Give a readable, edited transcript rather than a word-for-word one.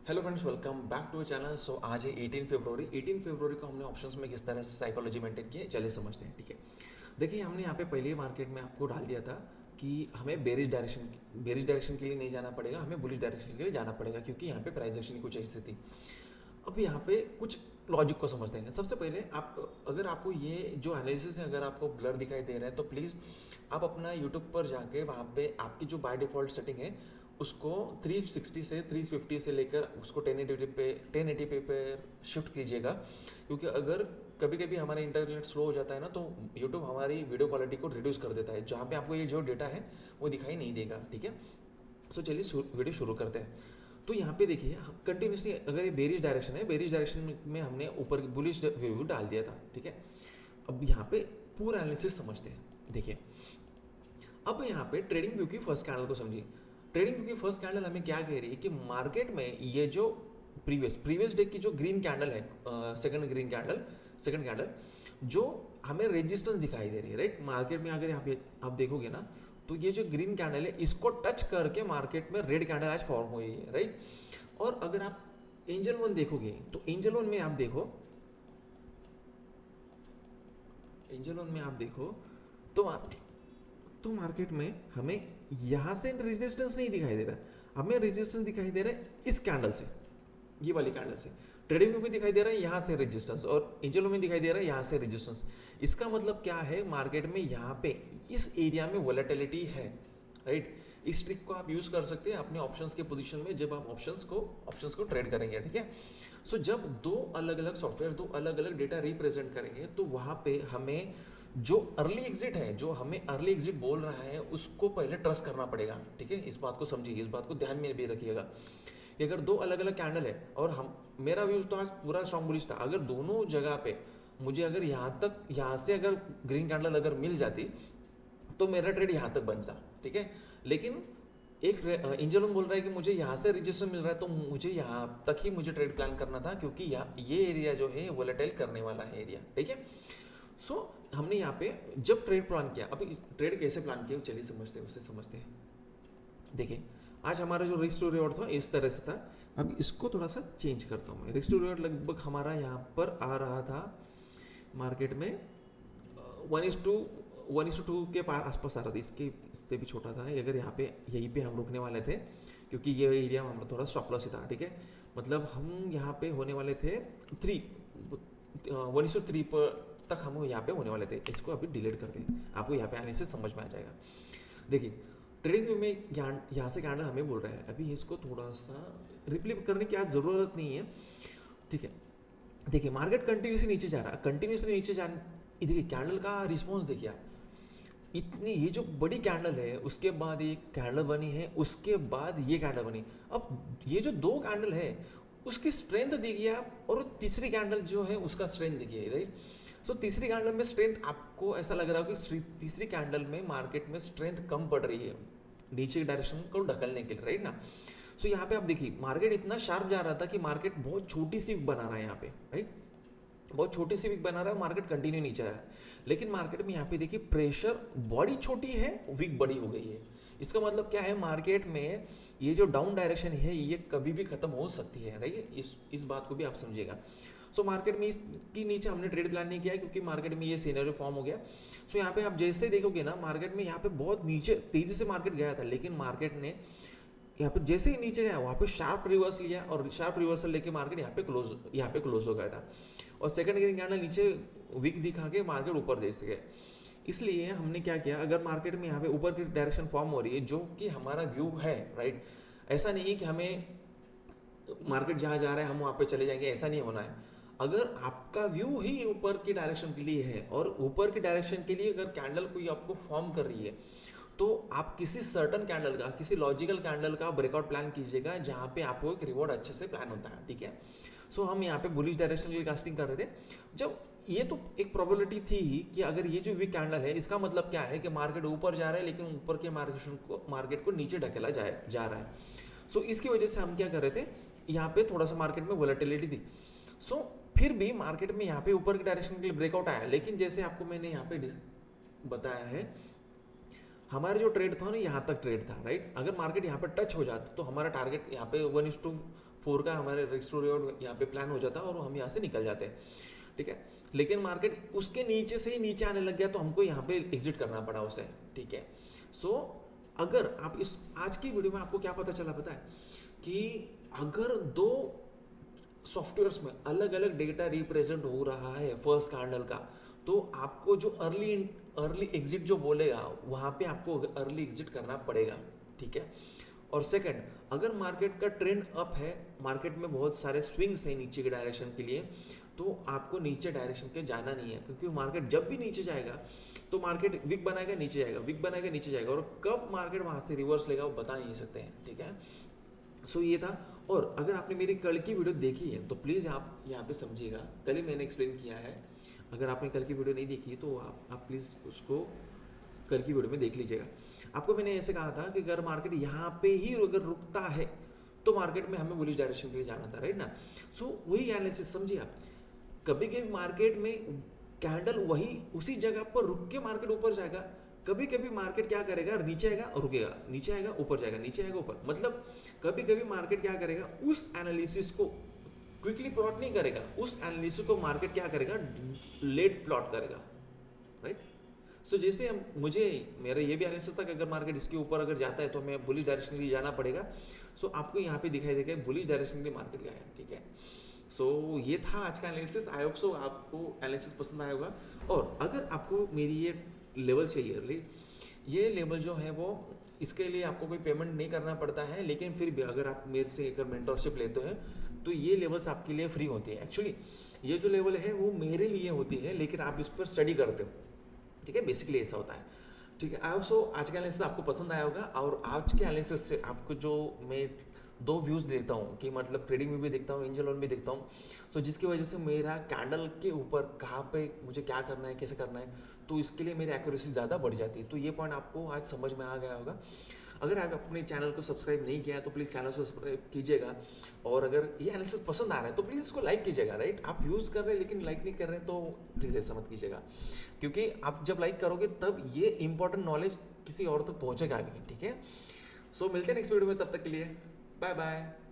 Hello friends, welcome back to channel. So आज है 18 फरवरी को हमने ऑप्शंस में किस तरह से साइकोलॉजी मेंटेन किए चले समझते हैं। ठीक है, देखिए हमने यहाँ पे पहले ही मार्केट में आपको डाल दिया था कि हमें बेरिश डायरेक्शन के लिए नहीं जाना पड़ेगा, हमें बुलिश डायरेक्शन के लिए जाना पड़ेगा, क्योंकि यहाँ पे प्राइस एक्शन की कुछ ऐसी थी। अब यहाँ पे कुछ लॉजिक को समझते हैं। सबसे पहले आप, अगर आपको ये जो एनालिसिस है अगर आपको ब्लर दिखाई दे रहा है तो प्लीज़ आप अपना यूट्यूब पर जाके वहाँ पे आपकी जो बाय डिफ़ॉल्ट सेटिंग है उसको 360 से 350 से लेकर उसको 1080p पे शिफ्ट कीजिएगा, क्योंकि अगर कभी कभी हमारा इंटरनेट स्लो हो जाता है ना तो यूट्यूब हमारी वीडियो क्वालिटी को रिड्यूस कर देता है, जहाँ पे आपको ये जो डेटा है वो दिखाई नहीं देगा। ठीक है, सो चलिए वीडियो शुरू करते हैं। तो यहाँ पे देखिए कंटिन्यूसली अगर ये बेरिश डायरेक्शन है, बेरिश डायरेक्शन में हमने ऊपर बुलिश व्यू डाल दिया था। ठीक है, अब यहाँ पे पूरा एनालिसिस समझते हैं। देखिए अब यहाँ पे ट्रेडिंग व्यू की फर्स्ट कैंडल को समझिए। ट्रेडिंग व्यू की फर्स्ट कैंडल हमें क्या कह रही है कि मार्केट में ये जो प्रीवियस डे की जो ग्रीन कैंडल है, सेकंड कैंडल जो हमें रेजिस्टेंस दिखाई दे रही है, राइट। मार्केट में अगर यहाँ पे आप देखोगे ना तो ये जो ग्रीन कैंडल है इसको टच करके मार्केट में रेड कैंडल आज फॉर्म हुई है, राइट। और अगर आप एंजल वन देखोगे तो एंजल वन में आप देखो तो मार्केट में हमें यहाँ से रेजिस्टेंस नहीं दिखाई दे रहा, हमें रेजिस्टेंस दिखाई दे रहा है इस कैंडल से, ये वाली कैंडल से। ट्रेडिंग में भी दिखाई दे रहा है यहाँ से रेजिस्टेंस, और एंजल में दिखाई दे रहा है यहाँ से रेजिस्टेंस। इसका मतलब क्या है, मार्केट में यहाँ पे इस एरिया में वोलेटिलिटी है, राइट। इस ट्रिक को आप यूज कर सकते हैं अपने ऑप्शंस के पोजीशन में जब आप ऑप्शंस को ट्रेड करेंगे। ठीक है, सो जब दो अलग अलग सॉफ्टवेयर दो अलग अलग डेटा रिप्रेजेंट करेंगे तो वहाँ पे हमें जो अर्ली एग्जिट है, जो हमें अर्ली एग्जिट बोल रहा है उसको पहले ट्रस्ट करना पड़ेगा। ठीक है, इस बात को समझिए, इस बात को ध्यान में भी रखिएगा कि अगर दो अलग अलग कैंडल है और हम, मेरा व्यू तो आज पूरा स्ट्रॉन्ग बुलिश था, अगर दोनों जगह पे मुझे अगर यहाँ से अगर ग्रीन कैंडल अगर मिल जाती तो मेरा ट्रेड यहाँ तक बन जा। ठीक है, लेकिन एक एंजल बोल रहा है कि मुझे यहाँ से रजिस्टर मिल रहा है तो मुझे यहाँ तक ही मुझे ट्रेड प्लान करना था, क्योंकि ये एरिया जो है वोलेटाइल करने वाला है एरिया। ठीक है, सो हमने यहाँ पे जब ट्रेड प्लान किया, अभी ट्रेड कैसे प्लान किया चलिए समझते हैं। देखिए आज हमारा जो रिस्क टू रिवॉर्ड था इस तरह से था, अब इसको थोड़ा सा चेंज करता हूँ मैं। रिस्क टू रिवॉर्ड लगभग हमारा यहाँ पर आ रहा था मार्केट में 1:2 के आसपास आ रहा था, इससे भी छोटा था। अगर यहाँ पे यहीं पे हम रुकने वाले थे क्योंकि ये एरिया हमारा थोड़ा स्टॉप लॉस ही था। ठीक है, मतलब हम यहाँ पे होने वाले थे 1:3 पर तक हम यहाँ पे होने वाले थे। इसको अभी डिलीट करते हैं, आपको यहाँ पे आने से समझ में आ जाएगा। देखिए ट्रेडिंग व्यू में यहाँ से कैंडल हमें बोल रहा है, अभी इसको थोड़ा सा रिप्ले करने की आज ज़रूरत नहीं है। ठीक है, देखिए मार्केट कंटिन्यूसली नीचे जा रहा है, देखिए कैंडल का रिस्पॉन्स देखिए आप, इतनी ये जो बड़ी कैंडल है उसके बाद ये कैंडल बनी है, उसके बाद ये कैंडल बनी। अब ये जो दो कैंडल है उसकी स्ट्रेंथ देखिए आप, और तीसरी कैंडल जो है उसका स्ट्रेंथ देखिए, राइट। सो तीसरी कैंडल में स्ट्रेंथ आपको ऐसा लग रहा है कि तीसरी कैंडल में मार्केट में स्ट्रेंथ कम पड़ रही है नीचे की डायरेक्शन को ढकलने के लिए, राइट ना। सो यहाँ पे आप देखिए मार्केट इतना शार्प जा रहा था कि मार्केट बहुत छोटी सी बना रहा है यहाँ पे, राइट। बहुत छोटी सी विक बना रहा है, मार्केट कंटिन्यू नीचे आया है। लेकिन मार्केट में यहाँ पे देखिए प्रेशर, बॉडी छोटी है विक बड़ी हो गई है। इसका मतलब क्या है, मार्केट में ये जो डाउन डायरेक्शन है ये कभी भी खत्म हो सकती है, राइट। इस बात को भी आप समझिएगा। सो मार्केट में इसकी नीचे हमने ट्रेड प्लान नहीं किया क्योंकि मार्केट में ये सिनेरियो फॉर्म हो गया। सो यहाँ पे आप जैसे देखोगे ना मार्केट में यहाँ पे बहुत नीचे तेजी से मार्केट गया था, लेकिन मार्केट ने यहाँ पे जैसे ही नीचे गया वहाँ पे शार्प रिवर्स लिया, और शार्प रिवर्सल लेके मार्केट यहाँ पे क्लोज हो गया था, और सेकंड ग्रीन कैंडल नीचे वीक दिखा के मार्केट ऊपर जैसे गए। इसलिए हमने क्या किया, अगर मार्केट में यहाँ पे ऊपर की डायरेक्शन फॉर्म हो रही है जो कि हमारा व्यू है, राइट, ऐसा नहीं है कि हमें मार्केट जहाँ जा रहा है हम वहाँ पे चले जाएंगे, ऐसा नहीं होना है। अगर आपका व्यू ही ऊपर की डायरेक्शन के लिए है और ऊपर की डायरेक्शन के लिए अगर कैंडल कोई आपको फॉर्म कर रही है तो आप किसी सर्टन कैंडल का, किसी लॉजिकल कैंडल का ब्रेकआउट प्लान कीजिएगा जहाँ पे आपको एक रिवॉर्ड अच्छे से प्लान होता है। ठीक है, सो हम यहाँ पे बुलिश डायरेक्शन के लिए कास्टिंग कर रहे थे, जब ये तो एक प्रोबेबिलिटी थी ही कि अगर ये जो वीक कैंडल है इसका मतलब क्या है कि मार्केट ऊपर जा रहा है लेकिन ऊपर के मार्केट को नीचे ढकेला जा रहा है। सो इसकी वजह से हम क्या कर रहे थे, यहाँ पे थोड़ा सा मार्केट में वोलेटिलिटी थी। सो फिर भी मार्केट में यहाँ पे ऊपर की डायरेक्शन के लिए ब्रेकआउट आया, लेकिन जैसे आपको मैंने यहाँ पे बताया है हमारा जो ट्रेड था ना यहाँ तक ट्रेड था, राइट। अगर मार्केट यहाँ पे टच हो जाता तो हमारा टारगेट यहाँ पे 4 का हमारे रिस्क यहाँ पे प्लान हो जाता है और हम यहाँ से निकल जाते हैं, ठीक है। लेकिन मार्केट उसके नीचे से ही नीचे आने लग गया तो हमको यहाँ पे एग्जिट करना पड़ा उसे, ठीक है। सो अगर आप इस आज की वीडियो में आपको क्या पता चला पता है कि अगर दो सॉफ्टवेयर्स में अलग अलग डेटा रिप्रेजेंट हो रहा है फर्स्ट कैंडल का, तो आपको जो अर्ली एग्जिट जो बोलेगा वहाँ पे आपको अर्ली एग्जिट करना पड़ेगा, ठीक है। और सेकंड, अगर मार्केट का ट्रेंड अप है, मार्केट में बहुत सारे स्विंग्स हैं नीचे के डायरेक्शन के लिए, तो आपको नीचे डायरेक्शन के जाना नहीं है, क्योंकि मार्केट जब भी नीचे जाएगा तो मार्केट विक बनाएगा नीचे जाएगा, विक बनाएगा नीचे जाएगा, और कब मार्केट वहाँ से रिवर्स लेगा वो बता नहीं सकते हैं, ठीक है। सो ये था। और अगर आपने मेरी कल की वीडियो देखी है तो प्लीज़ आप यहाँ पे समझिएगा, कल ही मैंने एक्सप्लेन किया है। अगर आपने कल की वीडियो नहीं देखी तो आप प्लीज़ उसको कल की वीडियो में देख लीजिएगा। आपको मैंने ऐसे कहा था कि अगर मार्केट यहाँ पे ही अगर रुकता है तो मार्केट में हमें बुलिश डायरेक्शन के लिए जाना था, राइट ना। सो वही एनालिसिस समझिए आप। कभी कभी मार्केट में कैंडल वही उसी जगह पर रुक के मार्केट ऊपर जाएगा, कभी कभी मार्केट क्या करेगा, नीचे आएगा रुकेगा, नीचे आएगा ऊपर जाएगा, नीचे आएगा ऊपर। मतलब कभी कभी मार्केट क्या करेगा, उस एनालिसिस को क्विकली प्लॉट नहीं करेगा, उस एनालिसिस को मार्केट क्या करेगा, लेट प्लॉट करेगा, राइट। सो जैसे मुझे मेरा ये भी एनालिसिस था कि अगर मार्केट इसके ऊपर अगर जाता है तो हमें बुलिश डायरेक्शन के लिए जाना पड़ेगा। सो आपको यहाँ पे दिखाई देगा बुलिश डायरेक्शन के लिए मार्केट गया है, ठीक है। सो ये था आज का एनालिसिस। आई होप सो आपको एनालिसिस पसंद आया होगा। और अगर आपको मेरी ये लेवल चाहिए, ये लेवल जो है वो इसके लिए आपको कोई पेमेंट नहीं करना पड़ता है, लेकिन फिर भी अगर आप मेरे से अगर मेंटरशिप लेते हैं तो ये लेवल्स आपके लिए फ्री होती है। एक्चुअली ये जो लेवल है वो मेरे लिए होती है, लेकिन आप इस पर स्टडी करते हो, ठीक है। बेसिकली ऐसा होता है, ठीक है। आई होप सो आज का एनालिसिस आपको पसंद आया होगा। और आज के एनालिसिस से आपको जो मैं 2 व्यूज़ देता हूँ कि मतलब ट्रेडिंग में भी देखता हूँ, एंजल लोन भी देखता हूँ, सो जिसकी वजह से मेरा कैंडल के ऊपर कहाँ पे मुझे क्या करना है, कैसे करना है, तो इसके लिए मेरी एक्यूरेसी ज़्यादा बढ़ जाती है। तो ये पॉइंट आपको आज समझ में आ गया होगा। अगर आप अपने चैनल को सब्सक्राइब नहीं किया है तो प्लीज़ चैनल को सब्सक्राइब कीजिएगा। और अगर ये एनालिसिस पसंद आ रहा है तो प्लीज़ इसको लाइक कीजिएगा, राइट। आप यूज़ कर रहे हैं लेकिन लाइक नहीं कर रहे हैं तो प्लीज़ ऐसा मत कीजिएगा, क्योंकि आप जब लाइक करोगे तब ये इंपॉर्टेंट नॉलेज किसी और तक पहुँचेगा भी, ठीक है। सो मिलते हैं नेक्स्ट वीडियो में, तब तक के लिए बाय बाय।